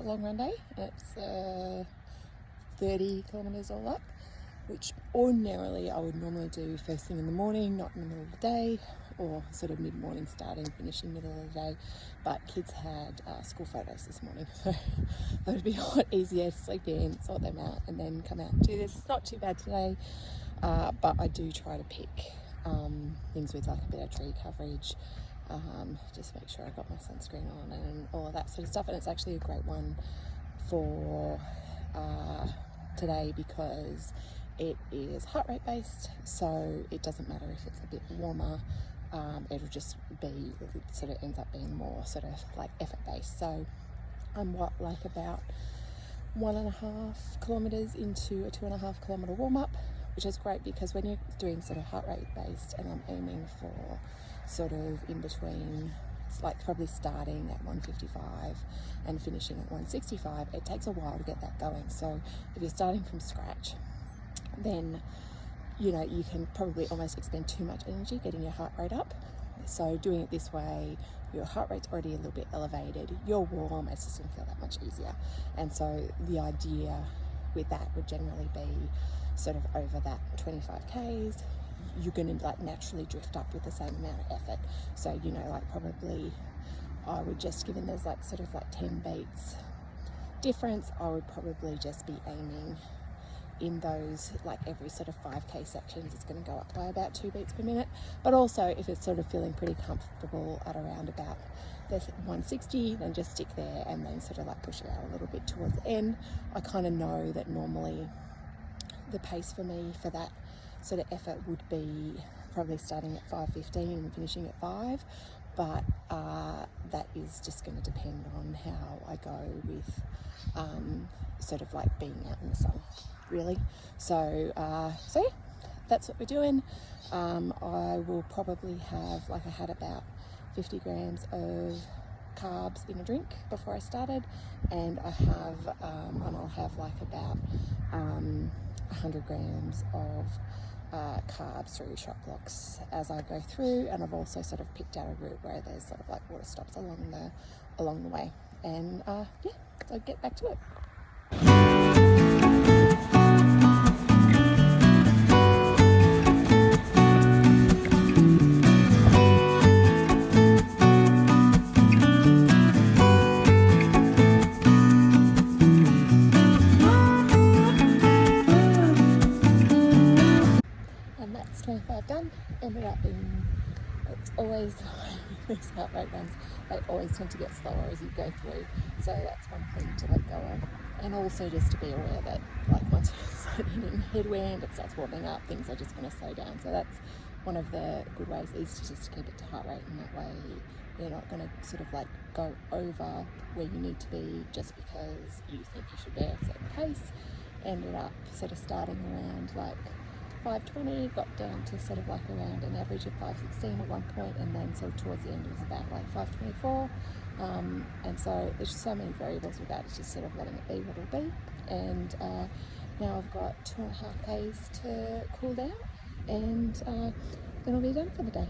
long run day. It's 30 kilometres all up, which ordinarily I would normally do first thing in the morning, not in the middle of the day, or sort of mid-morning starting, finishing middle of the day. But kids had school photos this morning, so it would be a lot easier to sleep in, sort them out, and then come out and do this. It's not too bad today, but I do try to pick things with like a bit of tree coverage, just make sure I got my sunscreen on and all of that sort of stuff. And it's actually a great one for today because it is heart rate based, so it doesn't matter if it's a bit warmer, it'll just be, it sort of ends up being more sort of like effort based. So I'm like about 1.5 kilometres into a 2.5 kilometre warm up, which is great because when you're doing sort of heart rate based, and I'm aiming for sort of in between, it's like probably starting at 155 and finishing at 165, it takes a while to get that going. So if you're starting from scratch, then you know you can probably almost expend too much energy getting your heart rate up. So doing it this way, your heart rate's already a little bit elevated, you're warm, it's just going to feel that much easier. And so the idea with that would generally be sort of over that 25 Ks, you're going to like naturally drift up with the same amount of effort. So, you know, like probably I would just, given there's like sort of like 10 beats difference, I would probably just be aiming in those, like every sort of 5K sections, it's going to go up by about 2 beats per minute. But also if it's sort of feeling pretty comfortable at around about the 160, then just stick there and then sort of like push it out a little bit towards the end. I kind of know that normally the pace for me for that sort of effort would be probably starting at 5:15 and finishing at 5, but that is just going to depend on how I go with sort of like being out in the sun, really. So yeah, that's what we're doing. I will probably have, like I had about 50 grams of carbs in a drink before I started, and I have and I'll have like about 100 grams of carbs through shot blocks as I go through. And I've also sort of picked out a route where there's sort of like water stops along the way. And yeah, so get back to it. And that's 25 done. Ended up in, it's always these heart rate runs, they always tend to get slower as you go through. So that's one thing to let go of. And also just to be aware that like once you start hitting headwind, it starts warming up, things are just going to slow down. So that's one of the good ways, is to just keep it to heart rate, and that way you're not going to sort of like go over where you need to be just because you think you should be at a certain pace. Ended up sort of starting around like 5:20, got down to sort of like around an average of 5:16 at one point, and then sort of towards the end it was about like 5:24. And so there's just so many variables with that, it's just sort of letting it be what it'll be. And now I've got 2.5 Ks to cool down, and then I'll be done for the day.